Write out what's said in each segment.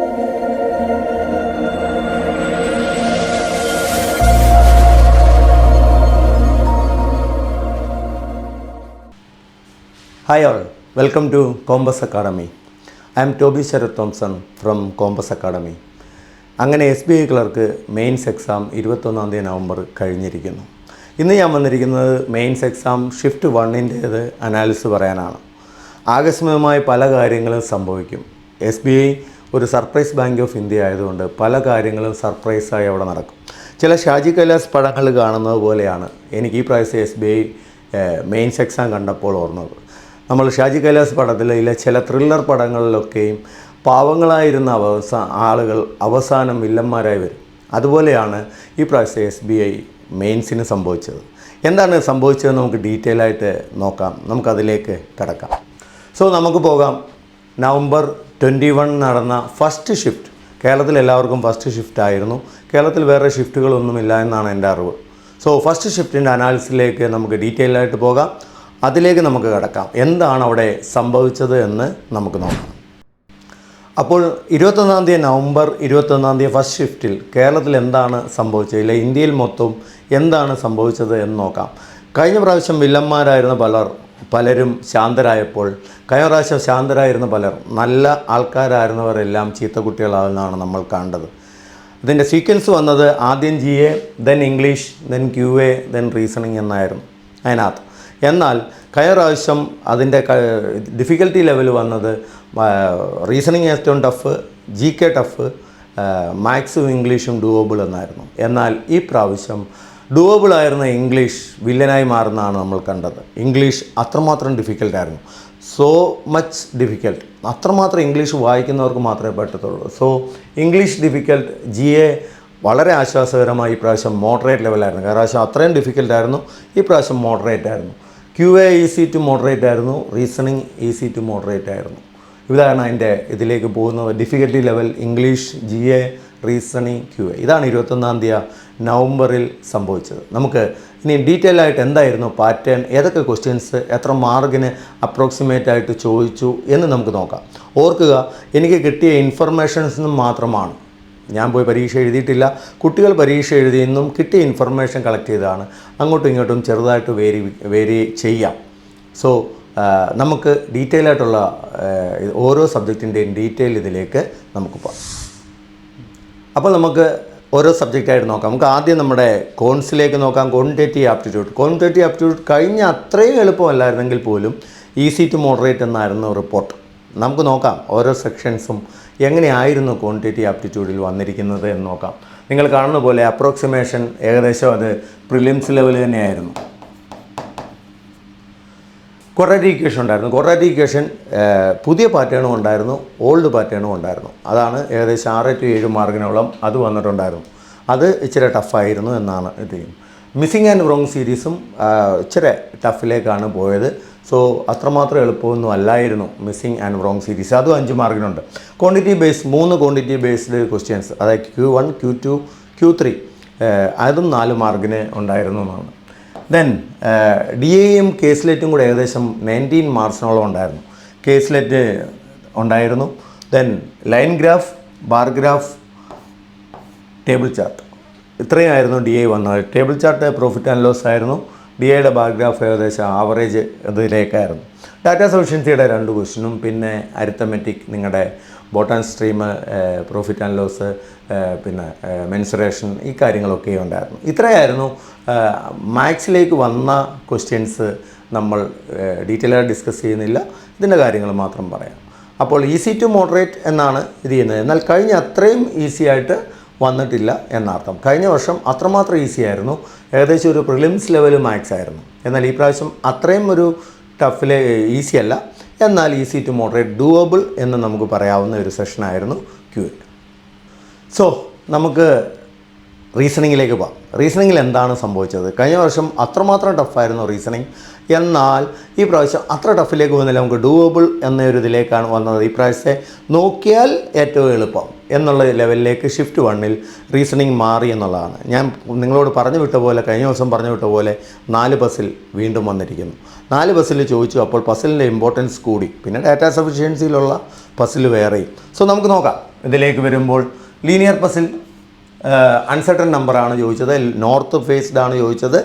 Hi all, welcome to Compass Academy. I am Toby Sharad Thompson from Compass Academy. അങ്ങനെ SBI clerk mains exam 21 November കഴിഞ്ഞിരിക്കുന്നു. ഇന്ന് ഞാൻ വന്നിരിക്കുന്നത് mains exam shift 1-ൻ്റേത് analysis പറയാനാണ്. ആകസ്മികമായ പല കാര്യങ്ങളും സംഭവിക്കും. SBI ഒരു സർപ്രൈസ് ബാങ്ക് ഓഫ് ഇന്ത്യ ആയതുകൊണ്ട് പല കാര്യങ്ങളും സർപ്രൈസായി അവിടെ നടക്കും. ചില ഷാജി കൈലാസ് പടങ്ങൾ കാണുന്നത് പോലെയാണ് എനിക്ക് ഈ പ്രാവശ്യം SBI മെയിൻസ് എക്സാം കണ്ടപ്പോൾ ഓർമ്മത്. നമ്മൾ ഷാജി കൈലാസ് പടത്തിലെ ചില ത്രില്ലർ പടങ്ങളിലൊക്കെയും പാവങ്ങളായിരുന്ന ആളുകൾ അവസാനം വില്ലന്മാരായി വരും. അതുപോലെയാണ് ഈ പ്രാവശ്യം SBI മെയിൻസിന് സംഭവിച്ചത്. എന്താണ് സംഭവിച്ചതെന്ന് നമുക്ക് ഡീറ്റെയിൽ ആയിട്ട് നോക്കാം. നമുക്കതിലേക്ക് കിടക്കാം. നമുക്ക് പോകാം. നവംബർ 21 നടന്ന ഫസ്റ്റ് ഷിഫ്റ്റ്. കേരളത്തിൽ എല്ലാവർക്കും ഫസ്റ്റ് ഷിഫ്റ്റ് ആയിരുന്നു. കേരളത്തിൽ വേറെ ഷിഫ്റ്റുകളൊന്നുമില്ല എന്നാണ് എൻ്റെ അറിവ്. ഫസ്റ്റ് ഷിഫ്റ്റിൻ്റെ അനാലിസിസിലേക്ക് നമുക്ക് ഡീറ്റെയിൽ ആയിട്ട് പോകാം. അതിലേക്ക് നമുക്ക് കിടക്കാം. എന്താണ് അവിടെ സംഭവിച്ചത് എന്ന് നമുക്ക് നോക്കാം. അപ്പോൾ 21 നവംബർ 21 ഫസ്റ്റ് ഷിഫ്റ്റിൽ കേരളത്തിൽ എന്താണ് സംഭവിച്ചത്, ഇല്ല ഇന്ത്യയിൽ മൊത്തം എന്താണ് സംഭവിച്ചത് എന്ന് നോക്കാം. കഴിഞ്ഞ പ്രാവശ്യം വില്ലന്മാരായിരുന്ന പലരും ശാന്തരായപ്പോൾ, കഴിഞ്ഞ പ്രാവശ്യം ശാന്തരായിരുന്ന പലർ നല്ല ആൾക്കാരായിരുന്നവരെല്ലാം ചീത്ത കുട്ടികളാണെന്നാണ് നമ്മൾ കണ്ടത്. ഇതിൻ്റെ സീക്വൻസ് വന്നത് ആദ്യം GA, then English, then QA, then reasoning എന്നായിരുന്നു അതിനകത്ത്. എന്നാൽ കഴിഞ്ഞ പ്രാവശ്യം അതിൻ്റെ ഡിഫിക്കൽട്ടി ലെവൽ വന്നത് റീസണിങ് ഏറ്റവും ടഫ്, GK ടഫ്, മാത്സും ഇംഗ്ലീഷും ഡൂവബിൾ എന്നായിരുന്നു. എന്നാൽ ഈ പ്രാവശ്യം ഡൂവബിൾ ആയിരുന്ന ഇംഗ്ലീഷ് വില്ലനായി മാറുന്നതാണ് നമ്മൾ കണ്ടത്. ഇംഗ്ലീഷ് അത്രമാത്രം ഡിഫിക്കൽട്ടായിരുന്നു. So much difficult. അത്രമാത്രം ഇംഗ്ലീഷ് വായിക്കുന്നവർക്ക് മാത്രമേ പറ്റത്തുള്ളൂ. English difficult. GA വളരെ ആശ്വാസകരമായി ഈ പ്രാവശ്യം മോഡറേറ്റ് ലെവലായിരുന്നു. കഴിഞ്ഞ പ്രാവശ്യം അത്രയും ഡിഫിക്കൽട്ടായിരുന്നു, ഈ പ്രാവശ്യം മോഡറേറ്റ് ആയിരുന്നു. QA ഈസി ടു മോഡറേറ്റ് ആയിരുന്നു, റീസണിങ് ഈസി ടു മോഡറേറ്റ് ആയിരുന്നു. ഇതാണ് അതിൻ്റെ ഇതിലേക്ക് പോകുന്നത്. Difficulty level English, GA, reasoning, QA. ഇതാണ് 21 നവംബറിൽ സംഭവിച്ചത്. നമുക്ക് ഇനി ഡീറ്റെയിൽ ആയിട്ട് എന്തായിരുന്നു പാറ്റേൺ, ഏതൊക്കെ ക്വസ്റ്റ്യൻസ് എത്ര മാർക്കിന് അപ്രോക്സിമേറ്റ് ആയിട്ട് ചോദിച്ചു എന്ന് നമുക്ക് നോക്കാം. ഓർക്കുക, എനിക്ക് കിട്ടിയ ഇൻഫർമേഷൻസ് മാത്രമാണ്. ഞാൻ പോയി പരീക്ഷ എഴുതിയിട്ടില്ല. കുട്ടികൾ പരീക്ഷ എഴുതിയെന്നും കിട്ടിയ ഇൻഫർമേഷൻ കളക്ട് ചെയ്താണ്. അങ്ങോട്ടും ഇങ്ങോട്ടും ചെറുതായിട്ട് വേരി ചെയ്യാം. നമുക്ക് ഡീറ്റെയിൽ ആയിട്ടുള്ള ഓരോ സബ്ജക്റ്റിൻ്റെയും ഡീറ്റെയിൽ ഇതിലേക്ക് നമുക്ക് പോകാം. അപ്പോൾ നമുക്ക് ഓരോ സബ്ജക്റ്റായിട്ട് നോക്കാം. നമുക്ക് ആദ്യം നമ്മുടെ കോൺസിലേക്ക് നോക്കാം. ക്വാണ്ടിറ്റേറ്റീവ് ആപ്റ്റിറ്റ്യൂഡ് കഴിഞ്ഞ അത്രയും എളുപ്പമല്ലായിരുന്നെങ്കിൽ പോലും ഈസി ടു മോഡറേറ്റ് എന്നായിരുന്നു റിപ്പോർട്ട്. നമുക്ക് നോക്കാം ഓരോ സെക്ഷൻസും എങ്ങനെയായിരുന്നു ക്വാണ്ടിറ്റേറ്റീവ് ആപ്റ്റിറ്റ്യൂഡിൽ വന്നിരിക്കുന്നത് എന്ന് നോക്കാം. നിങ്ങൾ കാണുന്ന പോലെ അപ്രോക്സിമേഷൻ ഏകദേശം അത് പ്രിലിംസ് ലെവൽ തന്നെയായിരുന്നു. ക്വാഡ്രാറ്റിക് ഇക്വേഷൻ ഉണ്ടായിരുന്നു. ക്വാഡ്രാറ്റിക് ഇക്വേഷൻ പുതിയ പാറ്റേണും ഉണ്ടായിരുന്നു, ഓൾഡ് പാറ്റേണും ഉണ്ടായിരുന്നു. അതാണ് ഏകദേശം 6 to 7 മാർക്കിനോളം അത് വന്നിട്ടുണ്ടായിരുന്നു. അത് ഇച്ചിരി ടഫായിരുന്നു എന്നാണ് ഇത്. മിസ്സിംഗ് ആൻഡ് റോങ് സീരീസും ഇച്ചിരി ടഫിലേക്കാണ് പോയത്. അത്രമാത്രം എളുപ്പമൊന്നും അല്ലായിരുന്നു മിസ്സിംഗ് ആൻഡ് റോങ് സീരീസ്. അതും 5 മാർക്കിനുണ്ട്. Quantity base 3 quantity based questions, അതായത് Q1, Q2, Q3, അതും 4 മാർക്കിന് ഉണ്ടായിരുന്നു എന്നാണ്. ദെൻ DAയും കേസ്ലെറ്റും കൂടെ ഏകദേശം 19 മാർക്സിനോളം ഉണ്ടായിരുന്നു. കേസ്ലെറ്റ് ഉണ്ടായിരുന്നു. Then line graph, bar graph, table chart, ഇത്രയായിരുന്നു DA വന്നത്. Table chart profit and loss ആയിരുന്നു. DAയുടെ ബാർ ഗ്രാഫ് ഏകദേശം ആവറേജ് ഇതിലേക്കായിരുന്നു. ഡാറ്റ സഫിഷ്യൻസിയുടെ 2 ക്വസ്റ്റ്യനും പിന്നെ അരിത്തമെറ്റിക്, നിങ്ങളുടെ boat and stream, profit and loss, പിന്നെ മെൻസുറേഷൻ, ഈ കാര്യങ്ങളൊക്കെ ഉണ്ടായിരുന്നു. ഇത്രയായിരുന്നു മാത്സിലേക്ക് വന്ന ക്വസ്റ്റ്യൻസ്. നമ്മൾ ഡീറ്റെയിലായി ഡിസ്കസ് ചെയ്യുന്നില്ല, ഇതിൻ്റെ കാര്യങ്ങൾ മാത്രം പറയാം. അപ്പോൾ ഈസി ടു മോഡറേറ്റ് എന്നാണ് ഇത് ചെയ്യുന്നത്. എന്നാൽ കഴിഞ്ഞ അത്രയും ഈസി ആയിട്ട് വന്നിട്ടില്ല എന്നർത്ഥം. കഴിഞ്ഞ വർഷം അത്രമാത്രം ഈസി ആയിരുന്നു, ഏകദേശം ഒരു പ്രിലിംസ് ലെവൽ മാത്സ് ആയിരുന്നു. എന്നാൽ ഈ പ്രാവശ്യം അത്രയും ഒരു ടഫിലെ ഈസി അല്ല, എന്നാൽ ഈസി ടു മോഡറേറ്റ്, ഡൂവബിൾ എന്ന് നമുക്ക് പറയാവുന്ന ഒരു സെഷനായിരുന്നു QA. നമുക്ക് റീസണിങ്ങിലേക്ക് പോകാം. റീസണിങ്ങിൽ എന്താണ് സംഭവിച്ചത്? കഴിഞ്ഞ വർഷം അത്രമാത്രം ടഫായിരുന്നു റീസണിങ്, എന്നാൽ ഈ പ്രാവശ്യം അത്ര ടഫിലേക്ക് പോകുന്നില്ല. നമുക്ക് ഡൂവബിൾ എന്നൊരു ഇതിലേക്കാണ് വന്നത്. ഈ പ്രാവശ്യത്തെ നോക്കിയാൽ ഏറ്റവും എളുപ്പം എന്നുള്ള ലെവലിലേക്ക് ഷിഫ്റ്റ് 1-ൽ റീസണിങ് മാറി എന്നുള്ളതാണ്. ഞാൻ നിങ്ങളോട് പറഞ്ഞു വിട്ട പോലെ, കഴിഞ്ഞ ദിവസം പറഞ്ഞു വിട്ട പോലെ 4 പസിൽ വീണ്ടും വന്നിരിക്കുന്നു. 4 പസിൽ ചോദിച്ചു. അപ്പോൾ പസിലിൻ്റെ ഇമ്പോർട്ടൻസ് കൂടി. പിന്നെ ഡാറ്റ സഫിഷ്യൻസിയിലുള്ള പസിൽ വേറെയും. നമുക്ക് നോക്കാം. ഇതിലേക്ക് വരുമ്പോൾ ലീനിയർ പസിൽ അൺസർട്ടൺ നമ്പറാണ് ചോദിച്ചത്, നോർത്ത് ഫേസ്ഡ് ആണ് ചോദിച്ചത്,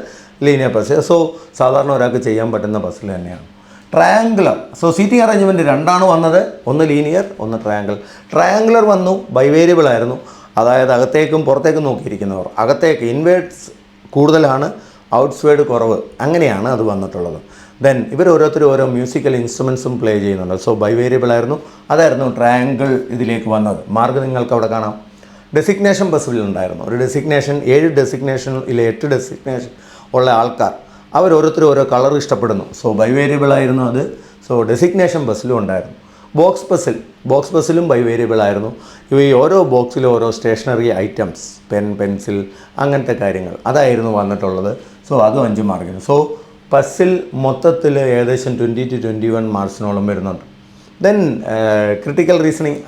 ലീനിയർ പസിൽ. സോ സാധാരണ ഒരാൾക്ക് ചെയ്യാൻ പറ്റുന്ന പസിൽ തന്നെയാണ്. ട്രയാങ്കുലർ, സോ സീറ്റിംഗ് അറേഞ്ച്മെൻറ്റ് രണ്ടാണ് വന്നത്, ഒന്ന് ലീനിയർ ഒന്ന് ട്രയാങ്കിൾ. ട്രയാങ്കുലർ വന്നു, ബൈവേരിയബിൾ ആയിരുന്നു, അതായത് അകത്തേക്കും പുറത്തേക്കും നോക്കിയിരിക്കുന്നവർ, അകത്തേക്ക് ഇൻവേർട്സ് കൂടുതലാണ്, ഔട്ട്സ്വേർഡ് കുറവ്, അങ്ങനെയാണ് അത് വന്നിട്ടുള്ളത്. ദെൻ ഇവർ ഓരോരുത്തരും ഓരോ മ്യൂസിക്കൽ ഇൻസ്ട്രുമെൻസും പ്ലേ ചെയ്യുന്നുണ്ട്. സോ ബൈവേരിയബിൾ ആയിരുന്നു, അതായിരുന്നു ട്രയാങ്കിൾ ഇതിലേക്ക് വന്നത്. മാർക്ക് നിങ്ങൾക്ക് അവിടെ കാണാം. ഡെസിഗ്നേഷൻ പസിലുണ്ടായിരുന്നു, ഒരു ഡെസിഗ്നേഷൻ 7 ഡെസിഗ്നേഷൻ 8 ഡെസിഗ്നേഷൻ ഉള്ള ആൾക്കാർ, അവരോരോരുത്തരും ഓരോ കളർ ഇഷ്ടപ്പെടുന്നു. സോ ബൈവേരിയബിൾ ആയിരുന്നു അത്. സോ ഡെസിഗ്നേഷൻ പസിലും ഉണ്ടായിരുന്നു. ബോക്സ് പസിലും ബൈവേരിയബിൾ ആയിരുന്നു. ഈ ഓരോ ബോക്സിലും ഓരോ സ്റ്റേഷനറി ഐറ്റംസ്, പെൻ, പെൻസിൽ, അങ്ങനത്തെ കാര്യങ്ങൾ അതായിരുന്നു വന്നിട്ടുള്ളത്. സോ അതും 5 മാർക്കിന്. സോ പസിൽ മൊത്തത്തിൽ ഏകദേശം 20 to 21 മാർക്സിനോളം വരുന്നുണ്ട്. ദെൻ ക്രിട്ടിക്കൽ റീസണിങ്,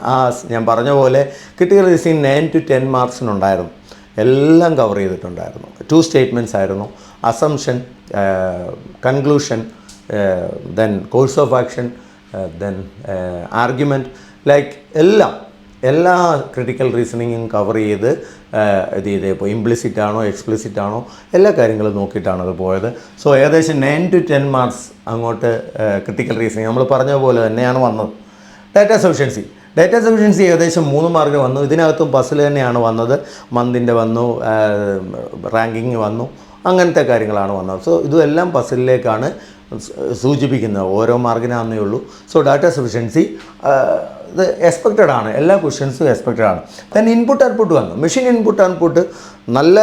ഞാൻ പറഞ്ഞ പോലെ ക്രിട്ടിക്കൽ റീസണിങ് 9 to 10 മാർക്സിനുണ്ടായിരുന്നു. എല്ലാം കവർ ചെയ്തിട്ടുണ്ടായിരുന്നു. 2 സ്റ്റേറ്റ്മെൻറ്റ്സ് ആയിരുന്നു, assumption, conclusion, then course of action, then argument, like എല്ലാ ക്രിട്ടിക്കൽ റീസണിങ്ങും കവർ ചെയ്ത് ഇത് ചെയ്തപ്പോൾ ഇംപ്ലിസിറ്റ് ആണോ എക്സ്പ്ലിസിറ്റ് ആണോ എല്ലാ കാര്യങ്ങളും നോക്കിയിട്ടാണ് അത് പോയത്. സോ ഏകദേശം 9 to 10 മാർക്സ് അങ്ങോട്ട് ക്രിട്ടിക്കൽ റീസണിങ് നമ്മൾ പറഞ്ഞ പോലെ തന്നെയാണ് വന്നത്. ഡാറ്റ സഫിഷ്യൻസി ഏകദേശം 3 മാർക്ക് വന്നു. ഇതിനകത്തും പസിൽ തന്നെയാണ് വന്നത്. മന്തിൻ്റെ വന്നു, റാങ്കിങ് വന്നു, അങ്ങനത്തെ കാര്യങ്ങളാണ് വന്നത്. സോ ഇതെല്ലാം പസിലിലേക്കാണ് സൂചിപ്പിക്കുന്നത്, ഓരോ മാർക്കിനാന്നേ ഉള്ളൂ. സോ ഡാറ്റ സഫിഷ്യൻസി ഇത് എക്സ്പെക്റ്റഡ് ആണ്, എല്ലാ ക്വസ്റ്റ്യൻസും എക്സ്പെക്റ്റഡ് ആണ്. ദെൻ ഇൻപുട്ട് ഔട്ട്പുട്ട് വന്നു. മെഷീൻ ഇൻപുട്ട് ഔട്ട്പുട്ട് നല്ല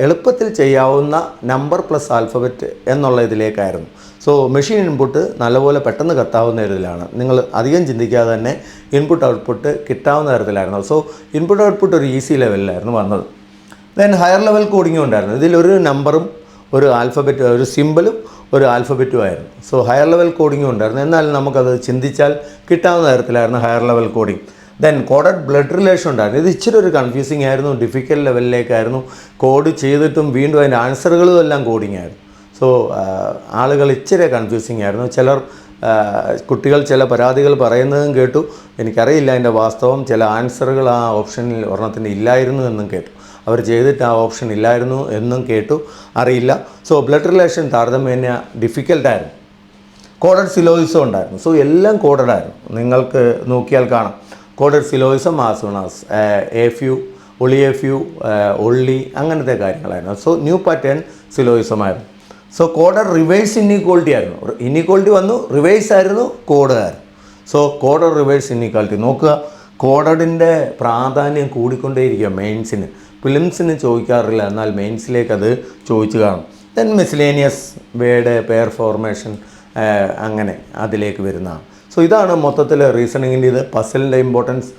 എളുപ്പത്തിൽ ചെയ്യാവുന്ന നമ്പർ പ്ലസ് ആൽഫബറ്റ് എന്നുള്ള ഇതിലേക്കായിരുന്നു. സോ മെഷീൻ ഇൻപുട്ട് നല്ലപോലെ പെട്ടെന്ന് കത്താവുന്ന തരത്തിലാണ്, നിങ്ങൾ അധികം ചിന്തിക്കാതെ തന്നെ ഇൻപുട്ട് ഔട്ട്പുട്ട് കിട്ടാവുന്ന തരത്തിലായിരുന്നു. സോ ഇൻപുട്ട് ഔട്ട്പുട്ട് ഒരു ഈസി ലെവലിലായിരുന്നു വന്നത്. ദെൻ ഹയർ ലെവൽ കോഡിങ്ങും ഉണ്ടായിരുന്നു. ഇതിലൊരു നമ്പറും ഒരു ആൽഫബറ്റ്, ഒരു സിമ്പിളും ഒരു ആൽഫബറ്റും ആയിരുന്നു. സോ ഹയർ ലെവൽ കോഡിങ്ങും ഉണ്ടായിരുന്നു, എന്നാൽ നമുക്കത് ചിന്തിച്ചാൽ കിട്ടാവുന്ന തരത്തിലായിരുന്നു higher level coding. Then coded blood relation ഉണ്ടായിരുന്നു. ഇത് ഇച്ചിരി ഒരു കൺഫ്യൂസിങ് ആയിരുന്നു, ഡിഫിക്കൽട്ട് ലെവലിലേക്കായിരുന്നു. കോഡ് ചെയ്തിട്ടും വീണ്ടും അതിൻ്റെ ആൻസറുകളും എല്ലാം കോഡിങ് ആയിരുന്നു. സോ ആളുകൾ ഇച്ചിരി കൺഫ്യൂസിങ് ആയിരുന്നു. കുട്ടികൾ ചില പരാതികൾ പറയുന്നതും കേട്ടു. എനിക്കറിയില്ല അതിൻ്റെ വാസ്തവം. ചില ആൻസറുകൾ ആ ഓപ്ഷനിൽ ഒരെണ്ണത്തിന് ഇല്ലായിരുന്നു എന്നും കേട്ടു, അവർ ചെയ്തിട്ട് ആ ഓപ്ഷൻ ഇല്ലായിരുന്നു എന്നും കേട്ടു, അറിയില്ല. സോ ബ്ലഡ് റിലേഷൻ താരതമ്യേന ഡിഫിക്കൽട്ടായിരുന്നു. കോഡഡ് സിലോയിസം ഉണ്ടായിരുന്നു. സോ എല്ലാം കോഡഡായിരുന്നു, നിങ്ങൾക്ക് നോക്കിയാൽ കാണാം. Coded syllogism as soon as a few, ഒള്ളി, അങ്ങനത്തെ കാര്യങ്ങളായിരുന്നു. സോ ന്യൂ പാറ്റേൺ സിലോയിസം ആയിരുന്നു. സോ കോഡഡ് റിവേഴ്സ് ഇന്നീക്വാളിറ്റി ആയിരുന്നു. ഇന്നീക്വാളിറ്റി വന്നു, റിവേഴ്സ് ആയിരുന്നു, കോഡ് ആയിരുന്നു. സോ കോഡഡ് റിവേഴ്സ് ഇന്നീക്വാളിറ്റി നോക്കുക. കോഡഡിൻ്റെ പ്രാധാന്യം കൂടിക്കൊണ്ടേയിരിക്കുക മെയിൻസിന്. ഫിലിംസിന് ചോദിക്കാറില്ല, എന്നാൽ മെയിൻസിലേക്ക് അത് ചോദിച്ചു കാണും. Then miscellaneous word, pair formation, അങ്ങനെ അതിലേക്ക് വരുന്നതാണ്. സോ ഇതാണ് മൊത്തത്തിൽ റീസണിങ്ങിൻ്റെ ഇത്. പസിലിൻ്റെ ഇമ്പോർട്ടൻസ്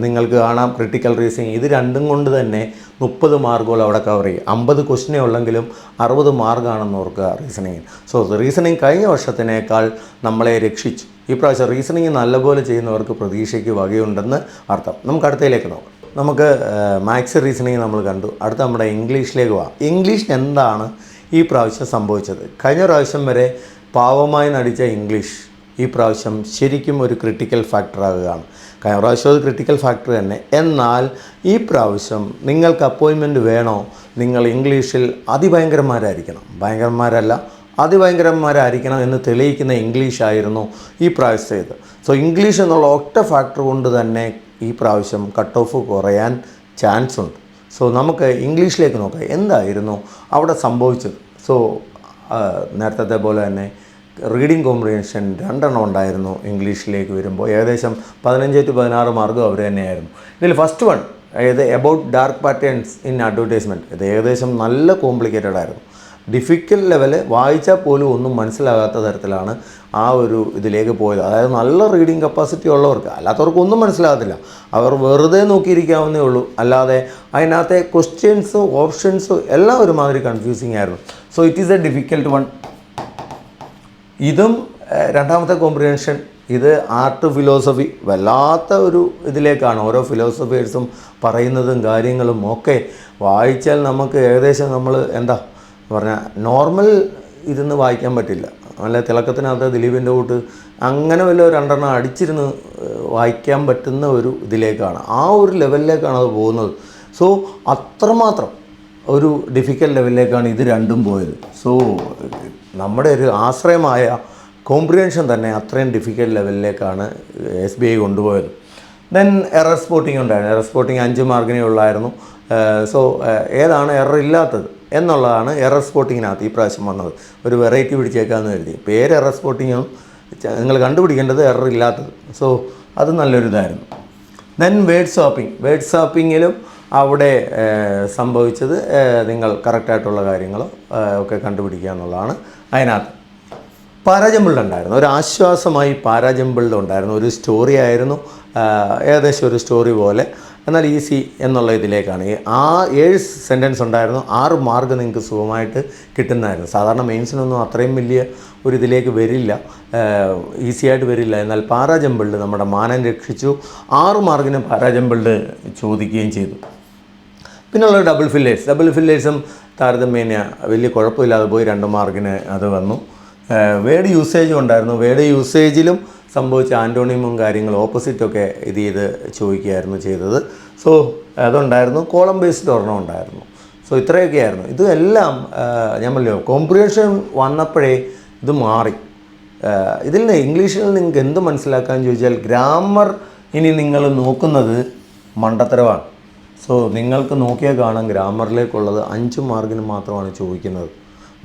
നിങ്ങൾക്ക് കാണാം. ക്രിട്ടിക്കൽ റീസണിങ് ഇത് രണ്ടും കൊണ്ട് തന്നെ 30 മാർക്കുകൾ അവിടെ കവർ ചെയ്യും. 50 ക്വസ്റ്റിനെ ഉള്ളെങ്കിലും 60 മാർക്കാണെന്ന് ഓർക്കുക റീസണിങ്ങിന്. സോ റീസണിങ് കഴിഞ്ഞ വർഷത്തിനേക്കാൾ നമ്മളെ രക്ഷിച്ചു. ഈ പ്രാവശ്യം റീസണിങ് നല്ലപോലെ ചെയ്യുന്നവർക്ക് പ്രതീക്ഷയ്ക്ക് വകയുണ്ടെന്ന് അർത്ഥം. നമുക്ക് അടുത്തയിലേക്ക് നോക്കാം. നമുക്ക് മാത്സ് റീസണിങ് നമ്മൾ കണ്ടു. അടുത്ത നമ്മുടെ ഇംഗ്ലീഷിലേക്ക് പോകാം. ഇംഗ്ലീഷിന് എന്താണ് ഈ പ്രാവശ്യം സംഭവിച്ചത്? കഴിഞ്ഞ പ്രാവശ്യം വരെ പാവമായി നടിച്ച ഇംഗ്ലീഷ് ഈ പ്രാവശ്യം ശരിക്കും ഒരു ക്രിട്ടിക്കൽ ഫാക്ടറാകുകയാണ്. കഴിഞ്ഞ പ്രാവശ്യം അത് ക്രിട്ടിക്കൽ ഫാക്ടർ തന്നെ. എന്നാൽ ഈ പ്രാവശ്യം നിങ്ങൾക്ക് അപ്പോയിൻമെൻറ്റ് വേണോ, നിങ്ങൾ ഇംഗ്ലീഷിൽ അതിഭയങ്കരന്മാരായിരിക്കണം എന്ന് തെളിയിക്കുന്ന ഇംഗ്ലീഷായിരുന്നു ഈ പ്രാവശ്യത്തേത്. സോ ഇംഗ്ലീഷ് എന്നുള്ള ഒറ്റ ഫാക്ടർ കൊണ്ട് തന്നെ ഈ പ്രാവശ്യം കട്ട് ഓഫ് കുറയാൻ ചാൻസ് ഉണ്ട്. സോ നമുക്ക് ഇംഗ്ലീഷിലേക്ക് നോക്കാം, എന്തായിരുന്നു അവിടെ സംഭവിച്ചത്. സോ നേരത്തെ പോലെ തന്നെ റീഡിംഗ് കോംപ്രിഹെൻഷൻ 2 ഉണ്ടായിരുന്നു ഇംഗ്ലീഷിലേക്ക് വരുമ്പോൾ. ഏകദേശം 15 to 16 മാർക്കും അവർ തന്നെയായിരുന്നു. ഇതിൽ ഫസ്റ്റ് വൺ, അതായത് about dark patterns in advertisement, ഇത് ഏകദേശം നല്ല കോംപ്ലിക്കേറ്റഡ് ആയിരുന്നു. ഡിഫിക്കൽട്ട് ലെവല്, വായിച്ചാൽ പോലും ഒന്നും മനസ്സിലാകാത്ത തരത്തിലാണ് ആ ഒരു ഇതിലേക്ക് പോയത്. അതായത് നല്ല റീഡിങ് കപ്പാസിറ്റി ഉള്ളവർക്ക്, അല്ലാത്തവർക്ക് ഒന്നും മനസ്സിലാകത്തില്ല. അവർ വെറുതെ നോക്കിയിരിക്കാവുന്നേ ഉള്ളൂ, അല്ലാതെ അതിനകത്തെ ക്വസ്റ്റ്യൻസും ഓപ്ഷൻസും എല്ലാം ഒരുമാതിരി കൺഫ്യൂസിങ് ആയിരുന്നു. So it is A difficult one. ഇതും രണ്ടാമത്തെ കോംപ്രിഹെൻഷൻ, ഇത് ആർട്ട് ഫിലോസഫി വല്ലാത്ത ഒരു ഇതിലേക്കാണ്. ഓരോ ഫിലോസഫേഴ്സും പറയുന്നതും കാര്യങ്ങളും ഒക്കെ വായിച്ചാൽ നമുക്ക് ഏകദേശം നമ്മൾ എന്താ പറഞ്ഞാൽ നോർമൽ ഇരുന്ന് വായിക്കാൻ പറ്റില്ല. നല്ല തിളക്കത്തിനകത്ത് ദിലീപിൻ്റെ കൂട്ട് അങ്ങനെ വല്ല രണ്ടെണ്ണം അടിച്ചിരുന്ന് വായിക്കാൻ പറ്റുന്ന ഒരു ഇതിലേക്കാണ്, ആ ഒരു ലെവലിലേക്കാണ് അത് പോകുന്നത്. സോ അത്രമാത്രം ഒരു ഡിഫിക്കൽട്ട് ലെവലിലേക്കാണ് ഇത് രണ്ടും പോയത്. സോ നമ്മുടെ ഒരു ആശ്രയമായ കോംപ്രിഹെൻഷൻ തന്നെ അത്രയും ഡിഫിക്കൽട്ട് ലെവലിലേക്കാണ് SBI കൊണ്ടുപോയത്. ദെൻ എറർ സ്പോട്ടിംഗ് ഉണ്ടായിരുന്നു. എറർ സ്പോട്ടിംഗ് 5 മാർക്കിനേ ഉള്ളായിരുന്നു. സോ ഏതാണ് എറർ ഇല്ലാത്തത് എന്നുള്ളതാണ് എറർ സ്പോട്ടിങ്ങിനകത്ത് ഈ പ്രാവശ്യം വന്നത്. ഒരു വെറൈറ്റി പിടിച്ചേക്കാമെന്ന് കരുതി. പേര് എറർ സ്പോട്ടിങ്ങും നിങ്ങൾ കണ്ടുപിടിക്കേണ്ടത് എറർ ഇല്ലാത്തത്. സോ അത് നല്ലൊരു ഇതായിരുന്നു. ദെൻ വേർഡ് സ്വാപ്പിങ്ങിലും അവിടെ സംഭവിച്ചത് നിങ്ങൾ കറക്റ്റായിട്ടുള്ള കാര്യങ്ങൾ ഒക്കെ കണ്ടുപിടിക്കുക എന്നുള്ളതാണ്. അതിനകത്ത് പാരാജമ്പിൾഡ് ഉണ്ടായിരുന്നു, ഒരു ആശ്വാസമായി പാരാജമ്പിൾഡ് ഉണ്ടായിരുന്നു. ഒരു സ്റ്റോറി ആയിരുന്നു, ഏകദേശം ഒരു സ്റ്റോറി പോലെ, എന്നാൽ ഈസി എന്നുള്ള ഇതിലേക്കാണ്. ആ 7 സെൻറ്റൻസ് ഉണ്ടായിരുന്നു. 6 മാർക്ക് നിങ്ങൾക്ക് സുഖമായിട്ട് കിട്ടുന്നതായിരുന്നു. സാധാരണ മെയിൻസിനൊന്നും അത്രയും വലിയ ഒരു ഇതിലേക്ക് വരില്ല, ഈസി ആയിട്ട് വരില്ല. എന്നാൽ പാരാജമ്പിൾഡ് നമ്മുടെ മാനം രക്ഷിച്ചു. 6 മാർക്കിന് പാരാജമ്പിൾഡ് ചോദിക്കുകയും ചെയ്തു. പിന്നുള്ളത് ഡബിൾ ഫില്ലേഴ്സും താരതമ്യേന വലിയ കുഴപ്പമില്ലാതെ പോയി. 2 മാർക്കിന് അത് വന്നു. വേർഡ് യൂസേജും ഉണ്ടായിരുന്നു. വേർഡ് യൂസേജിലും സംഭവിച്ച ആൻറ്റോണിമും കാര്യങ്ങളും ഓപ്പോസിറ്റൊക്കെ ഇത് ചെയ്ത് ചോദിക്കുകയായിരുന്നു ചെയ്തത്. സോ അതുണ്ടായിരുന്നു. കോളം ബേസ്ഡ് ഒരെണ്ണം ഉണ്ടായിരുന്നു. സോ ഇത്രയൊക്കെയായിരുന്നു. ഇതെല്ലാം ഞാൻ പറഞ്ഞല്ലോ, കോംപ്രിഹെൻഷൻ വന്നപ്പോഴേ ഇത് മാറി. ഇതിൽ നിന്ന് ഇംഗ്ലീഷിൽ നിങ്ങൾക്ക് എന്ത് മനസ്സിലാക്കാമെന്ന് ചോദിച്ചാൽ, ഗ്രാമർ ഇനി നിങ്ങൾ നോക്കുന്നത് മണ്ടത്തരമാണ്. സോ നിങ്ങൾക്ക് നോക്കിയാൽ കാണാം, ഗ്രാമറിലേക്കുള്ളത് 5 മാർക്കിന് മാത്രമാണ് ചോദിക്കുന്നത്.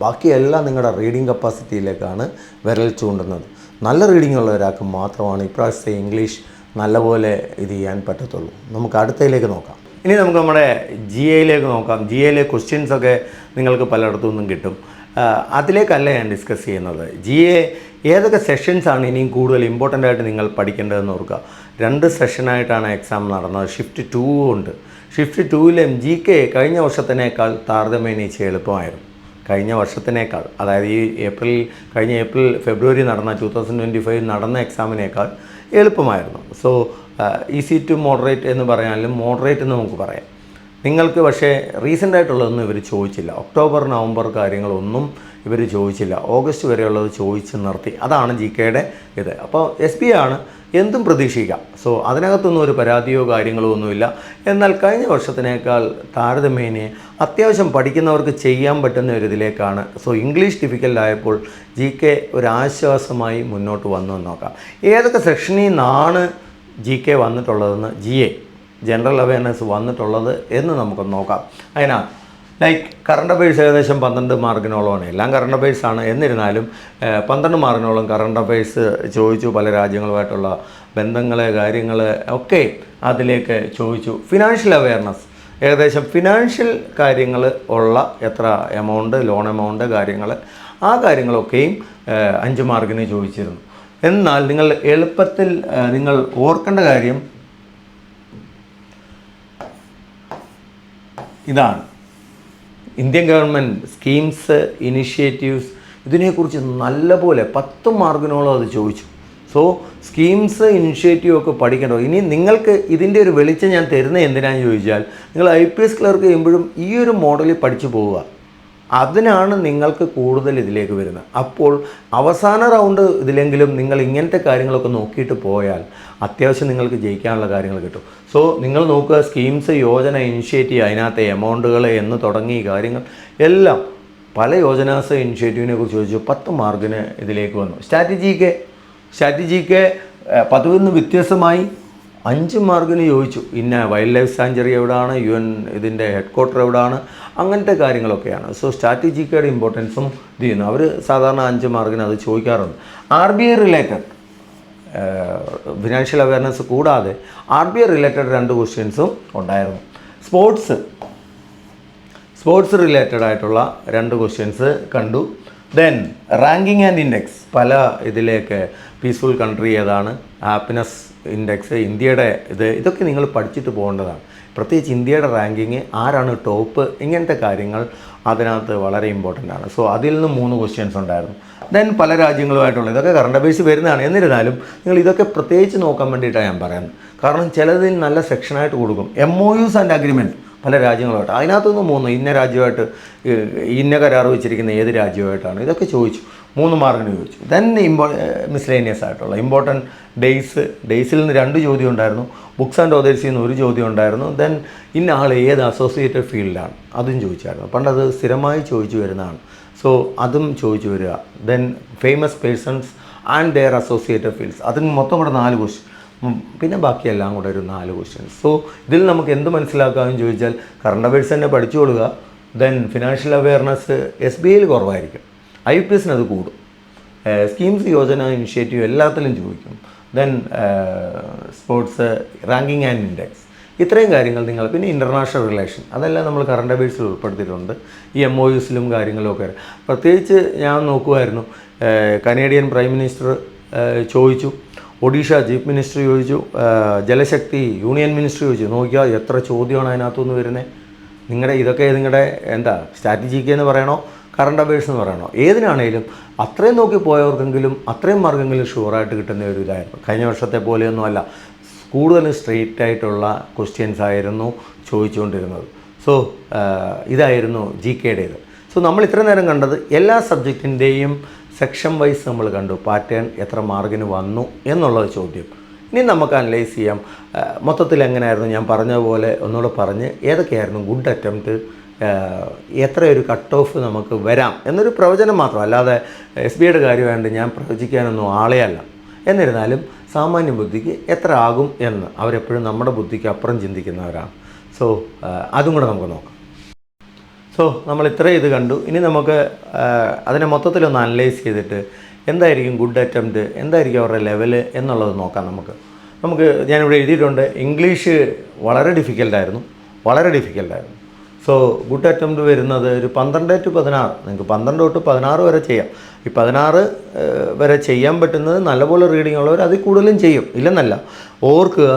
ബാക്കിയെല്ലാം നിങ്ങളുടെ റീഡിങ് കപ്പാസിറ്റിയിലേക്കാണ് വിരൽ ചൂണ്ടുന്നത്. നല്ല റീഡിംഗ് ഉള്ള ഒരാൾക്ക് മാത്രമാണ് ഇപ്രാവശ്യത്തെ ഇംഗ്ലീഷ് നല്ലപോലെ ഇത് ചെയ്യാൻ പറ്റത്തുള്ളൂ. നമുക്ക് അടുത്തയിലേക്ക് നോക്കാം. ഇനി നമുക്ക് നമ്മുടെ GAയിലേക്ക് നോക്കാം. GAയിലെ ക്വസ്റ്റ്യൻസൊക്കെ നിങ്ങൾക്ക് പലയിടത്തു നിന്നും കിട്ടും. അതിലേക്കല്ല ഞാൻ ഡിസ്കസ് ചെയ്യുന്നത്. GA ഏതൊക്കെ സെഷൻസാണ് ഇനിയും കൂടുതൽ ഇമ്പോർട്ടൻ്റ് ആയിട്ട് നിങ്ങൾ പഠിക്കേണ്ടതെന്ന് ഓർക്കുക. 2 സെഷനായിട്ടാണ് എക്സാം നടന്നത്. ഷിഫ്റ്റ് 2 ഉണ്ട്. ഷിഫ്റ്റ് 2ലും GK കഴിഞ്ഞ വർഷത്തിനേക്കാൾ താരതമ്യേന എളുപ്പമായിരുന്നു. കഴിഞ്ഞ വർഷത്തിനേക്കാൾ, അതായത് ഈ കഴിഞ്ഞ ഫെബ്രുവരി നടന്ന 2025 നടന്ന എക്സാമിനേക്കാൾ എളുപ്പമായിരുന്നു. സോ ഈസി ടു മോഡറേറ്റ് എന്ന് പറയാനും മോഡറേറ്റ് എന്ന് നമുക്ക് പറയാം. നിങ്ങൾക്ക് പക്ഷേ റീസെൻ്റായിട്ടുള്ളതൊന്നും ഇവർ ചോദിച്ചില്ല. ഒക്ടോബർ നവംബർ കാര്യങ്ങളൊന്നും ഇവർ ചോദിച്ചില്ല. ഓഗസ്റ്റ് വരെയുള്ളത് ചോദിച്ച് നിർത്തി. അതാണ് GKയുടെ ഇത്. അപ്പോൾ SBI ആണ്, എന്തും പ്രതീക്ഷിക്കാം. സോ അതിനകത്തൊന്നും ഒരു പരാതിയോ കാര്യങ്ങളോ ഒന്നുമില്ല. എന്നാൽ കഴിഞ്ഞ വർഷത്തിനേക്കാൾ താരതമ്യേന അത്യാവശ്യം പഠിക്കുന്നവർക്ക് ചെയ്യാൻ പറ്റുന്ന ഒരു ഇതിലേക്കാണ്. സോ ഇംഗ്ലീഷ് ഡിഫിക്കൽട്ടായപ്പോൾ GK ഒരാശ്വാസമായി മുന്നോട്ട് വന്നു എന്ന് നോക്കാം. ഏതൊക്കെ സെക്ഷനിൽ നിന്നാണ് GK വന്നിട്ടുള്ളതെന്ന്, GA ജനറൽ അവയർനെസ് വന്നിട്ടുള്ളത് എന്ന് നമുക്കൊന്ന് നോക്കാം. അതിനകത്ത് ലൈക്ക് കറണ്ട് അഫയേഴ്സ് ഏകദേശം 12 മാർക്കിനോളമാണ്. എല്ലാം കറണ്ട് അഫയേഴ്സാണ്. എന്നിരുന്നാലും 12 മാർക്കിനോളം കറണ്ട് അഫയേഴ്സ് ചോദിച്ചു. പല രാജ്യങ്ങളുമായിട്ടുള്ള ബന്ധങ്ങൾ, കാര്യങ്ങൾ ഒക്കെ അതിലേക്ക് ചോദിച്ചു. ഫിനാൻഷ്യൽ അവയർനെസ് ഏകദേശം ഫിനാൻഷ്യൽ കാര്യങ്ങൾ ഉള്ള എത്ര എമൗണ്ട്, ലോൺ എമൗണ്ട്, കാര്യങ്ങൾ, ആ കാര്യങ്ങളൊക്കെയും 5 മാർക്കിന് ചോദിച്ചിരുന്നു. എന്നാൽ നിങ്ങൾ എളുപ്പത്തിൽ നിങ്ങൾ ഓർക്കേണ്ട കാര്യം ഇതാണ്. ഇന്ത്യൻ ഗവൺമെൻറ് സ്കീംസ്, ഇനിഷ്യേറ്റീവ്സ്, ഇതിനെക്കുറിച്ച് നല്ലപോലെ 10 മാർക്കിനോളം അത് ചോദിച്ചു. സോ സ്കീംസ്, ഇനിഷ്യേറ്റീവ് ഒക്കെ പഠിക്കേണ്ടത്. ഇനി നിങ്ങൾക്ക് ഇതിൻ്റെ ഒരു വെളിച്ചം ഞാൻ തരുന്നത് എന്തിനാണെന്ന് ചോദിച്ചാൽ, നിങ്ങൾ IPS ക്ലർക്ക് ചെയ്യുമ്പോഴും ഈ ഒരു മോഡലിൽ പഠിച്ചു പോവുക. അതിനാണ് നിങ്ങൾക്ക് കൂടുതൽ ഇതിലേക്ക് വരുന്നത്. അപ്പോൾ അവസാന റൗണ്ട് ഇതിലെങ്കിലും നിങ്ങൾ ഇങ്ങനത്തെ കാര്യങ്ങളൊക്കെ നോക്കിയിട്ട് പോയാൽ അത്യാവശ്യം നിങ്ങൾക്ക് ജയിക്കാനുള്ള കാര്യങ്ങൾ കിട്ടും. സോ നിങ്ങൾ നോക്കുക, സ്കീംസ്, യോജന, ഇനിഷ്യേറ്റീവ്, അതിനകത്തെ എമൗണ്ടുകൾ എന്ന് തുടങ്ങി കാര്യങ്ങൾ എല്ലാം പല യോജനാസ്, ഇനിഷ്യേറ്റീവിനെ കുറിച്ച് ചോദിച്ചു. 10 മാർക്കിന് ഇതിലേക്ക് വന്നു. സ്ട്രാറ്റജിക്ക് പതിവിൽ നിന്ന് വ്യത്യസ്തമായി 5 മാർക്കിന് ചോദിച്ചു. ഇന്ന വൈൽഡ് ലൈഫ് സാങ്ച്വറി എവിടെയാണ്, UN ഇതിൻ്റെ ഹെഡ് ക്വാർട്ടർ എവിടെയാണ്, അങ്ങനത്തെ കാര്യങ്ങളൊക്കെയാണ്. സോ സ്ട്രാറ്റജിക്കയുടെ ഇമ്പോർട്ടൻസും ഇത് ചെയ്യുന്നു. അവർ സാധാരണ 5 മാർക്കിന് അത് ചോദിക്കാറുണ്ട്. RBI റിലേറ്റഡ് ഫിനാൻഷ്യൽ അവയർനെസ് കൂടാതെ RBI റിലേറ്റഡ് 2 ക്വസ്റ്റ്യൻസും ഉണ്ടായിരുന്നു. സ്പോർട്സ് റിലേറ്റഡ് ആയിട്ടുള്ള 2 ക്വസ്റ്റ്യൻസ് കണ്ടു. ദെൻ റാങ്കിങ് ആൻഡ് ഇൻഡെക്സ്, പല ഇതിലേക്ക് പീസ്ഫുൾ കൺട്രി ഏതാണ്, ഹാപ്പിനെസ് ഇൻഡെക്സ്, ഇന്ത്യയുടെ ഇതൊക്കെ നിങ്ങൾ പഠിച്ചിട്ട് പോകേണ്ടതാണ്. പ്രത്യേകിച്ച് ഇന്ത്യയുടെ റാങ്കിങ്, ആരാണ് ടോപ്പ്, ഇങ്ങനത്തെ കാര്യങ്ങൾ അതിനകത്ത് വളരെ ഇമ്പോർട്ടൻ്റ് ആണ്. സോ അതിൽ നിന്ന് 3 ക്വസ്റ്റ്യൻസ് ഉണ്ടായിരുന്നു. ദെൻ പല രാജ്യങ്ങളുമായിട്ടുള്ള ഇതൊക്കെ കറണ്ട് അഫയേഴ്സ് വരുന്നതാണ്. എന്നിരുന്നാലും നിങ്ങൾ ഇതൊക്കെ പ്രത്യേകിച്ച് നോക്കാൻ വേണ്ടിയിട്ടാണ് ഞാൻ പറയുന്നത്. കാരണം ചിലതിൽ നല്ല സെക്ഷനായിട്ട് കൊടുക്കും. MOUs ആൻഡ് അഗ്രിമെൻറ്റ് പല രാജ്യങ്ങളുമായിട്ട്. അതിനകത്തുനിന്ന് 3 ഇന്ന രാജ്യമായിട്ട് ഇന്ന കരാർ വെച്ചിരിക്കുന്ന ഏത് രാജ്യമായിട്ടാണ്, ഇതൊക്കെ ചോദിച്ചു. 3 മാർക്കിന് ചോദിച്ചു. ദെൻ മിസ്ലേനിയസ് ആയിട്ടുള്ള ഇമ്പോർട്ടൻറ്റ് ഡേയ്സിൽ നിന്ന് 2 ചോദ്യം ഉണ്ടായിരുന്നു. ബുക്സ് ആൻഡ് ഓതേഴ്സിൽ നിന്ന് 1 ചോദ്യം ഉണ്ടായിരുന്നു. ദെൻ ഇന്ന ആൾ ഏത് അസോസിയേറ്റഡ് ഫീൽഡാണ്, അതും ചോദിച്ചായിരുന്നു. പണ്ടത് സ്ഥിരമായി ചോദിച്ചു വരുന്നതാണ്. സോ അതും ചോദിച്ചു വരിക. Then famous persons and their associated fields, അതിന് മൊത്തം കൂടെ 4 ക്വസ്റ്റ്യൻ, പിന്നെ ബാക്കിയെല്ലാം കൂടെ ഒരു 4 ക്വസ്റ്റ്യൻസ്. സോ ഇതിൽ നമുക്ക് എന്ത് മനസ്സിലാക്കാമെന്ന് ചോദിച്ചാൽ കറണ്ട് അഫയേഴ്സ് തന്നെ പഠിച്ചുകൊള്ളുക. ദെൻ ഫിനാൻഷ്യൽ അവെയർനെസ് SBIയിൽ കുറവായിരിക്കും, IPSന് അത് കൂടും. സ്കീംസ്, യോജന, ഇനിഷ്യേറ്റീവ് എല്ലാത്തിലും ചോദിക്കും. Then sports, ranking and index, ഇത്രയും കാര്യങ്ങൾ നിങ്ങൾ, പിന്നെ ഇൻ്റർനാഷണൽ റിലേഷൻ, അതെല്ലാം നമ്മൾ കറണ്ട് അഫയേഴ്സിൽ ഉൾപ്പെടുത്തിയിട്ടുണ്ട്. ഈ MOUസിലും കാര്യങ്ങളും ഒക്കെ. പ്രത്യേകിച്ച് ഞാൻ നോക്കുമായിരുന്നു, കനേഡിയൻ പ്രൈം മിനിസ്റ്റർ ചോദിച്ചു, ഒഡീഷ ചീഫ് മിനിസ്റ്റർ ചോദിച്ചു, ജലശക്തി യൂണിയൻ മിനിസ്റ്റർ ചോദിച്ചു. നോക്കിയാൽ എത്ര ചോദ്യമാണ് അതിനകത്തുനിന്ന് വരുന്നത്. ഇതൊക്കെ നിങ്ങളുടെ സ്ട്രാറ്റജിക്ക് എന്ന് പറയണോ കറണ്ട് അഫയേഴ്സ് എന്ന് പറയണോ, ഏതിനാണേലും അത്രയും നോക്കി പോയവർക്കെങ്കിലും അത്രയും മാർക്കെങ്കിലും ഷുവറായിട്ട് കിട്ടുന്ന ഒരു ഇതായിരുന്നു. കഴിഞ്ഞ വർഷത്തെ പോലെയൊന്നും അല്ല, കൂടുതലും സ്ട്രെയിറ്റ് ആയിട്ടുള്ള ക്വസ്റ്റ്യൻസ് ആയിരുന്നു ചോദിച്ചുകൊണ്ടിരുന്നത്. സോ ഇതായിരുന്നു GKയുടേത്. സോ നമ്മൾ ഇത്ര നേരം കണ്ടത് എല്ലാ സബ്ജക്റ്റിൻ്റെയും സെക്ഷൻ വൈസ് നമ്മൾ കണ്ടു, പാറ്റേൺ എത്ര മാർക്കിന് വന്നു എന്നുള്ളത് ചോദ്യം. ഇനി നമുക്ക് അനലൈസ് ചെയ്യാം മൊത്തത്തിൽ എങ്ങനെയായിരുന്നു. ഞാൻ പറഞ്ഞ പോലെ ഒന്നുകൂടെ പറഞ്ഞ് ഏതൊക്കെയായിരുന്നു ഗുഡ് അറ്റംപ്റ്റ്, എത്ര ഒരു കട്ട് ഓഫ് നമുക്ക് വരാം എന്നൊരു പ്രവചനം മാത്രം, അല്ലാതെ SBIയുടെ കാര്യമായിട്ട് ഞാൻ പ്രവചിക്കാനൊന്നും ആളെ അല്ല. എന്നിരുന്നാലും സാമാന്യ ബുദ്ധിക്ക് എത്ര ആകും എന്ന് അവരെപ്പോഴും നമ്മുടെ ബുദ്ധിക്ക് അപ്പുറം ചിന്തിക്കുന്നവരാണ്. സോ അതും കൂടെ നമുക്ക് നോക്കാം. സോ നമ്മൾ ഇത്രയും ഇത് കണ്ടു. ഇനി നമുക്ക് അതിനെ മൊത്തത്തിലൊന്ന് അനലൈസ് ചെയ്തിട്ട് എന്തായിരിക്കും ഗുഡ് അറ്റംപ്റ്റ്, എന്തായിരിക്കും അവരുടെ ലെവല് എന്നുള്ളത് നോക്കാം. നമുക്ക് ഞാനിവിടെ എഴുതിയിട്ടുണ്ട്, ഇംഗ്ലീഷ് വളരെ ഡിഫിക്കൽട്ടായിരുന്നു. സോ ഗുഡ് അറ്റംപ്റ്റ് വരുന്നത് ഒരു 12 to 16, നിങ്ങൾക്ക് 12 തൊട്ട് 16 വരെ ചെയ്യാം. ഈ 16 വരെ ചെയ്യാൻ പറ്റുന്നത് നല്ലപോലെ റീഡിംഗ് ഉള്ളവർ അതിൽ കൂടുതലും ചെയ്യും, ഇല്ലെന്നല്ല. ഓർക്കുക,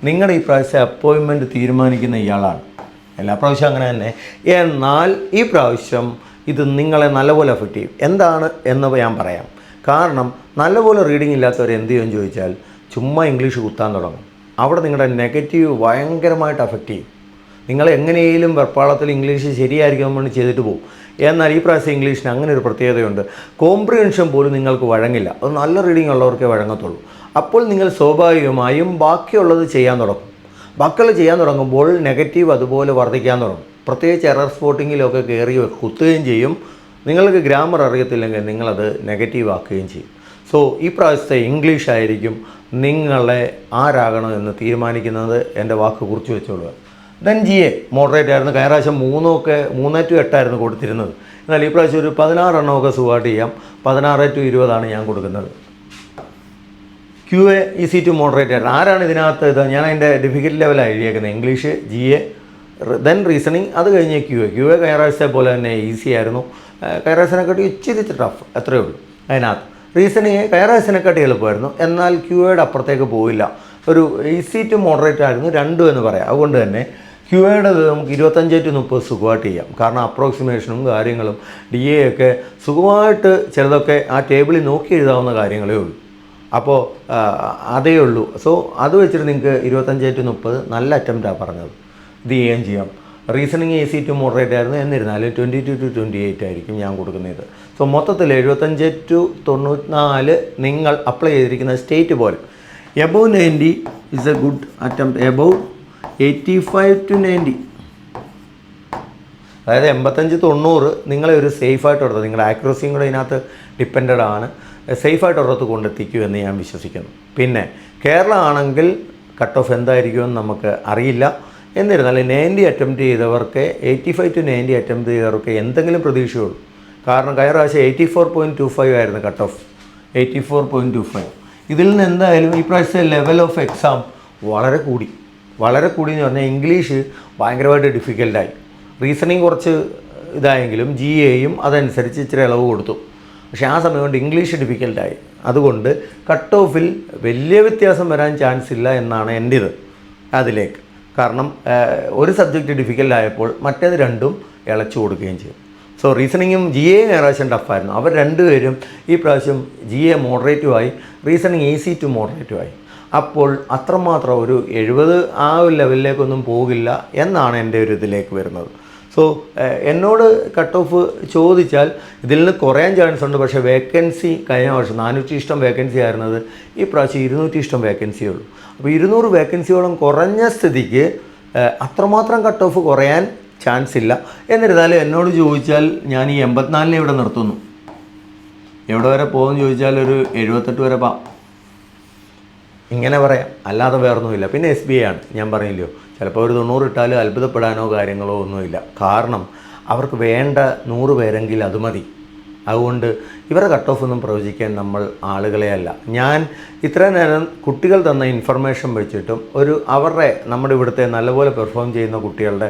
നിങ്ങളുടെ ഈ പ്രാവശ്യം അപ്പോയിൻമെൻറ്റ് തീരുമാനിക്കുന്ന ഇയാളാണ്. എല്ലാ പ്രാവശ്യം അങ്ങനെ തന്നെ. എന്നാൽ ഈ പ്രാവശ്യം ഇത് നിങ്ങളെ നല്ലപോലെ അഫക്റ്റ് ചെയ്യും. എന്താണ് എന്ന് ഞാൻ പറയാം. കാരണം നല്ലപോലെ റീഡിംഗ് ഇല്ലാത്തവർ എന്ത് ചെയ്യുമെന്ന് ചോദിച്ചാൽ ചുമ്മാ ഇംഗ്ലീഷ് കുത്താൻ തുടങ്ങും. അവിടെ നിങ്ങളുടെ നെഗറ്റീവ് ഭയങ്കരമായിട്ട് അഫക്റ്റ് ചെയ്യും. നിങ്ങൾ എങ്ങനെയും വെപ്പാളത്തിൽ ഇംഗ്ലീഷ് ശരിയായിരിക്കും വേണ്ടി ചെയ്തിട്ട് പോകും. എന്നാൽ ഈ പ്രാവശ്യം ഇംഗ്ലീഷിന് അങ്ങനെ ഒരു പ്രത്യേകതയുണ്ട്, കോംപ്രിഹെൻഷൻ പോലും നിങ്ങൾക്ക് വഴങ്ങില്ല. അത് നല്ല റീഡിംഗ് ഉള്ളവർക്കേ വഴങ്ങത്തുള്ളൂ. അപ്പോൾ നിങ്ങൾ സ്വാഭാവികമായും ബാക്കിയുള്ളത് ചെയ്യാൻ തുടങ്ങുമ്പോൾ നെഗറ്റീവ് അതുപോലെ വർദ്ധിക്കാൻ തുടങ്ങും. പ്രത്യേകിച്ച് എറർ സ്പോട്ടിങ്ങിലൊക്കെ കയറി കുത്തുകയും ചെയ്യും. നിങ്ങൾക്ക് ഗ്രാമർ അറിയത്തില്ലെങ്കിൽ നിങ്ങളത് നെഗറ്റീവ് ആക്കുകയും ചെയ്യും. സോ ഈ പ്രാവശ്യത്തെ ഇംഗ്ലീഷ് ആയിരിക്കും നിങ്ങളെ ആരാകണം എന്ന് തീരുമാനിക്കുന്നത്. എൻ്റെ വാക്ക് കുറിച്ച് വെച്ചോളുക. ദെൻ GA മോഡറേറ്റ് ആയിരുന്നു. കഴിഞ്ഞ പ്രാവശ്യം 3 to 8 കൊടുത്തിരുന്നത്. എന്നാൽ ഈ പ്രാവശ്യം ഒരു 16 എണ്ണമൊക്കെ സുഖമായിട്ട് ചെയ്യാം. 16 to 20 ഞാൻ കൊടുക്കുന്നത്. QA ഈസി ടു മോഡറേറ്റ് ആയിരുന്നു. ആരാണ് ഇതിനകത്ത് ഇത്? ഞാൻ അതിൻ്റെ ഡിഫിക്കൽറ്റ് ലെവലാണ് എഴുതിയേക്കുന്നത്. ഇംഗ്ലീഷ്, GA, ദെൻ റീസണിങ്, അത് കഴിഞ്ഞ് QA കഴിഞ്ഞ പ്രാവശ്യത്തെ പോലെ തന്നെ ഈസി ആയിരുന്നു. കഴിഞ്ഞ പ്രാവശ്യത്തിനെക്കാട്ടി ഇച്ചിരി ടഫ്, അത്രയേ ഉള്ളൂ. അതിനകത്ത് റീസണിങ് കഴിഞ്ഞ പ്രാവശ്യത്തിനെക്കാട്ടി എളുപ്പമായിരുന്നു. എന്നാൽ QAയുടെ അപ്പുറത്തേക്ക് പോയില്ല. ഒരു ഈസി ടു മോഡറേറ്റ് ആയിരുന്നു, 2 എന്ന് പറയാം. അതുകൊണ്ട് തന്നെ QAയുടെ നമുക്ക് 25 to 30 സുഖമായിട്ട് ചെയ്യാം. കാരണം അപ്രോക്സിമേഷനും കാര്യങ്ങളും DA ഒക്കെ സുഖമായിട്ട് ചിലതൊക്കെ ആ ടേബിളിൽ നോക്കി എഴുതാവുന്ന കാര്യങ്ങളേ ഉള്ളൂ. അപ്പോൾ അതേ ഉള്ളൂ. സോ അത് വെച്ചിട്ട് നിങ്ങൾക്ക് 25 to 30 നല്ല അറ്റംപ്റ്റാണ് പറഞ്ഞത്. ഇത് ചെയ്യുകയും ചെയ്യാം. റീസണിങ് ഈസി ടു മോഡറേറ്റ് ആയിരുന്നു. എന്നിരുന്നാലും 22 to 28 ആയിരിക്കും ഞാൻ കൊടുക്കുന്നത്. സോ മൊത്തത്തിൽ 75 to 94 നിങ്ങൾ അപ്ലൈ ചെയ്തിരിക്കുന്ന സ്റ്റേറ്റ് പോലെ. Above 90 is A good attempt. Above 85 to 90, അതായത് 85-90 നിങ്ങളെ ഒരു സേഫായിട്ട് ഉള്ളത്, നിങ്ങളുടെ ആക്യുറസിയും കൂടെ ഇതിനകത്ത് ഡിപ്പെൻഡഡ് ആണ്. സേഫായിട്ട് ഉള്ളത് കൊണ്ടെത്തിക്കൂ എന്ന് ഞാൻ വിശ്വസിക്കുന്നു. പിന്നെ കേരള ആണെങ്കിൽ കട്ട് ഓഫ് എന്തായിരിക്കുമെന്ന് നമുക്ക് അറിയില്ല. എന്നിരുന്നാലും 90 അറ്റംപ്റ്റ് ചെയ്തവർക്ക് 85 to 90 അറ്റംപ്റ്റ് ചെയ്തവർക്ക് എന്തെങ്കിലും പ്രതീക്ഷയുള്ളൂ. കാരണം കഴിഞ്ഞ പ്രാവശ്യം 84.25 ആയിരുന്നു കട്ട് ഓഫ്. 84.25. ഇതിൽ നിന്ന് എന്തായാലും ഈ പ്രാവശ്യത്തെ ലെവൽ ഓഫ് എക്സാം വളരെ കൂടി എന്ന് പറഞ്ഞാൽ ഇംഗ്ലീഷ് ഭയങ്കരമായിട്ട് ഡിഫിക്കൽട്ടായി. റീസണിങ് കുറച്ച് ഇതായെങ്കിലും GAയും അതനുസരിച്ച് ഇച്ചിരി ഇളവ് കൊടുത്തു. പക്ഷേ ആ സമയം കൊണ്ട് ഇംഗ്ലീഷ് ഡിഫിക്കൽട്ടായി. അതുകൊണ്ട് കട്ട് ഓഫിൽ വലിയ വ്യത്യാസം വരാൻ ചാൻസ് ഇല്ല എന്നാണ് എൻ്റെ ഇത് അതിലേക്ക്. കാരണം ഒരു സബ്ജക്റ്റ് ഡിഫിക്കൽട്ടായപ്പോൾ മറ്റേത് രണ്ടും ഇളച്ചു കൊടുക്കുകയും ചെയ്യും. സോ റീസണിങ്ങും GAയും പ്രാവശ്യം ടഫായിരുന്നു. അവർ രണ്ടുപേരും ഈ പ്രാവശ്യം GA മോഡറേറ്റുമായി, റീസണിങ് ഈസി ടു മോഡറേറ്റുമായി. അപ്പോൾ അത്രമാത്രം ഒരു 70 ആ ഒരു ലെവലിലേക്കൊന്നും പോകില്ല എന്നാണ് എൻ്റെ ഒരു ഇതിലേക്ക് വരുന്നത്. സോ എന്നോട് കട്ട് ഓഫ് ചോദിച്ചാൽ ഇതിൽ നിന്ന് കുറയാൻ ചാൻസ് ഉണ്ട്. പക്ഷേ വേക്കൻസി കഴിഞ്ഞ വർഷം 400 ഇഷ്ടം വേക്കൻസി ആയിരുന്നത് ഈ പ്രാവശ്യം 200 ഇഷ്ടം വേക്കൻസിയേ ഉള്ളൂ. അപ്പോൾ 200 വേക്കൻസിയോളം കുറഞ്ഞ സ്ഥിതിക്ക് അത്രമാത്രം കട്ട് ഓഫ് കുറയാൻ ചാൻസ് ഇല്ല. എന്നിരുന്നാലും എന്നോട് ചോദിച്ചാൽ ഞാൻ ഈ 84 ഇവിടെ നിർത്തുന്നു. എവിടെ വരെ പോകുമെന്ന് ചോദിച്ചാൽ ഒരു 78 വരെ ഇങ്ങനെ പറയാം, അല്ലാതെ വേറൊന്നുമില്ല. പിന്നെ SBI ആണ്, ഞാൻ പറയില്ലയോ, ചിലപ്പോൾ ഒരു 90 ഇട്ടാലും അത്ഭുതപ്പെടാനോ കാര്യങ്ങളോ ഒന്നുമില്ല. കാരണം അവർക്ക് വേണ്ട 100 പേരെങ്കിൽ അത് മതി. അതുകൊണ്ട് ഇവരെ കട്ട് ഓഫ് ഒന്നും പ്രവചിക്കാൻ നമ്മൾ ആളുകളെ അല്ല. ഞാൻ ഇത്രയും നേരം കുട്ടികൾ തന്ന ഇൻഫർമേഷൻ വെച്ചിട്ടും അവരുടെ നമ്മുടെ ഇവിടുത്തെ നല്ലപോലെ പെർഫോം ചെയ്യുന്ന കുട്ടികളുടെ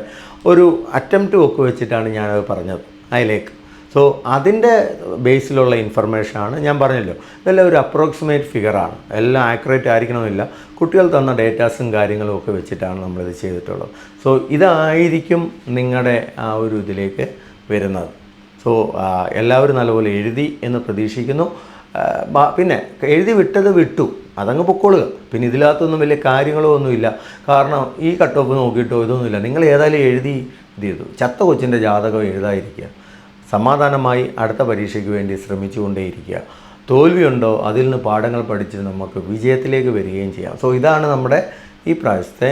ഒരു അറ്റംപ്റ്റ് ഒക്കെ വെച്ചിട്ടാണ് ഞാനത് പറഞ്ഞത് അതിലേക്ക്. സോ അതിൻ്റെ ബേസിലുള്ള ഇൻഫർമേഷനാണ് ഞാൻ പറഞ്ഞല്ലോ. ഇതെല്ലാം ഒരു അപ്രോക്സിമേറ്റ് ഫിഗറാണ്, എല്ലാം ആക്യുറേറ്റ് ആയിരിക്കണമെന്നില്ല. കുട്ടികൾ തന്ന ഡേറ്റാസും കാര്യങ്ങളും ഒക്കെ വെച്ചിട്ടാണ് നമ്മളിത് ചെയ്തിട്ടുള്ളത്. സോ ഇതായിരിക്കും നിങ്ങളുടെ ആ ഒരു ഇതിലേക്ക് വരുന്നത്. സോ എല്ലാവരും നല്ലപോലെ എഴുതി എന്ന് പ്രതീക്ഷിക്കുന്നു. പിന്നെ എഴുതി വിട്ടത് വിട്ടു, അതങ്ങ് പൊക്കോളുക. പിന്നെ ഇതിനകത്തൊന്നും വലിയ കാര്യങ്ങളോ ഒന്നുമില്ല. കാരണം ഈ കട്ട് ഓഫ് നോക്കിയിട്ടോ ഇതൊന്നുമില്ല. നിങ്ങൾ ഏതായാലും എഴുതി ഇത് ചെയ്തു. ചത്ത കൊച്ചിൻ്റെ ജാതകം എഴുതാതിരിക്കുക. സമാധാനമായി അടുത്ത പരീക്ഷയ്ക്ക് വേണ്ടി ശ്രമിച്ചുകൊണ്ടേയിരിക്കുക. തോൽവിയുണ്ടോ അതിൽ നിന്ന് പാഠങ്ങൾ പഠിച്ച് നമുക്ക് വിജയത്തിലേക്ക് വരികയും ചെയ്യാം. സോ ഇതാണ് നമ്മുടെ ഈ പ്രാവശ്യത്തെ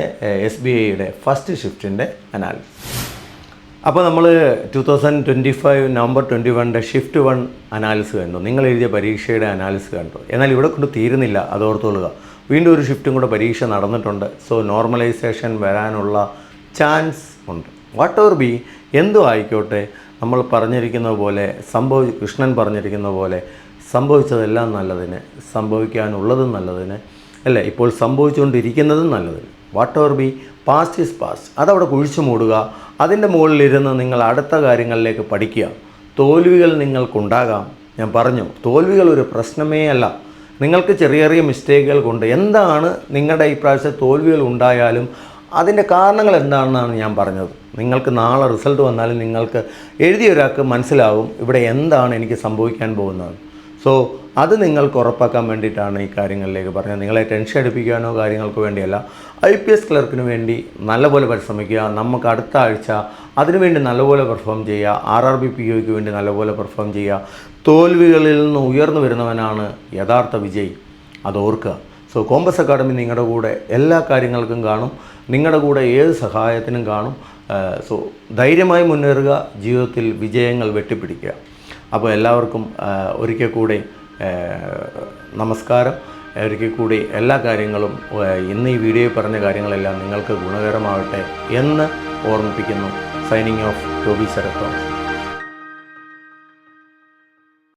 SBIയുടെ ഫസ്റ്റ് ഷിഫ്റ്റിൻ്റെ അനാലിസിസ്. അപ്പോൾ നമ്മൾ 2025 നവംബർ 21 ഷിഫ്റ്റ് 1 അനാലിസിസ് കണ്ടു. നിങ്ങൾ എഴുതിയ പരീക്ഷയുടെ അനാലിസിസ് കണ്ടു. എന്നാൽ ഇവിടെ കൊണ്ട് തീരുന്നില്ല, അതോർത്തോളുക. വീണ്ടും ഒരു ഷിഫ്റ്റും കൂടെ പരീക്ഷ നടന്നിട്ടുണ്ട്. സോ നോർമലൈസേഷൻ വരാനുള്ള ചാൻസ് ഉണ്ട്. വാട്ട് എവർ ബി, എന്തോ ആയിക്കോട്ടെ, നമ്മൾ പറഞ്ഞിരിക്കുന്ന പോലെ കൃഷ്ണൻ പറഞ്ഞിരിക്കുന്ന പോലെ സംഭവിച്ചതെല്ലാം നല്ലതിന്, സംഭവിക്കാനുള്ളതും നല്ലതിന്, അല്ലേ, ഇപ്പോൾ സംഭവിച്ചുകൊണ്ടിരിക്കുന്നതും നല്ലതിന്. What ever B, past is past. അതവിടെ കുഴിച്ചു മൂടുക. അതിൻ്റെ മുകളിലിരുന്ന് നിങ്ങൾ അടുത്ത കാര്യങ്ങളിലേക്ക് പഠിക്കുക. തോൽവികൾ നിങ്ങൾക്കുണ്ടാകാം. ഞാൻ പറഞ്ഞു, തോൽവികൾ ഒരു പ്രശ്നമേ അല്ല. നിങ്ങൾക്ക് ചെറിയ ചെറിയ മിസ്റ്റേക്കുകൾ കൊണ്ട് എന്താണ് നിങ്ങളുടെ ഈ പ്രാവശ്യം തോൽവികൾ ഉണ്ടായാലും അതിൻ്റെ കാരണങ്ങൾ എന്താണെന്നാണ് ഞാൻ പറഞ്ഞത്. നിങ്ങൾക്ക് നാളെ റിസൾട്ട് വന്നാലും നിങ്ങൾക്ക് എഴുതിയ ഒരാൾക്ക് മനസ്സിലാവും ഇവിടെ എന്താണ് എനിക്ക് സംഭവിക്കാൻ പോകുന്നത്. സോ അത് നിങ്ങൾക്ക് ഉറപ്പാക്കാൻ വേണ്ടിയിട്ടാണ് ഈ കാര്യങ്ങളിലേക്ക് പറഞ്ഞത്. നിങ്ങളെ ടെൻഷൻ അടിപ്പിക്കാനോ കാര്യങ്ങൾക്ക് വേണ്ടിയല്ല. IPS ക്ലർക്കിന് വേണ്ടി നല്ലപോലെ പരിശ്രമിക്കുക. നമുക്ക് അടുത്ത ആഴ്ച അതിനുവേണ്ടി നല്ലപോലെ പെർഫോം ചെയ്യുക. RRB POയ്ക്ക് വേണ്ടി നല്ലപോലെ പെർഫോം ചെയ്യുക. തോൽവികളിൽ നിന്ന് ഉയർന്നു വരുന്നവനാണ് യഥാർത്ഥ വിജയി, അതോർക്കുക. സോ കോമ്പസ് അക്കാഡമി നിങ്ങളുടെ കൂടെ എല്ലാ കാര്യങ്ങൾക്കും കാണും, നിങ്ങളുടെ കൂടെ ഏത് സഹായത്തിനും കാണും. സോ ധൈര്യമായി മുന്നേറുക, ജീവിതത്തിൽ വിജയങ്ങൾ വെട്ടിപ്പിടിക്കുക. അപ്പോൾ എല്ലാവർക്കും ഒരിക്കൽ കൂടി നമസ്കാരം. ഒരിക്കൽ കൂടി എല്ലാ കാര്യങ്ങളും ഇന്ന് ഈ വീഡിയോയിൽ പറഞ്ഞ കാര്യങ്ങളെല്ലാം നിങ്ങൾക്ക് ഗുണകരമാവട്ടെ എന്ന് ഓർമ്മിപ്പിക്കുന്നു. Signing off Toby Sarath Thomas.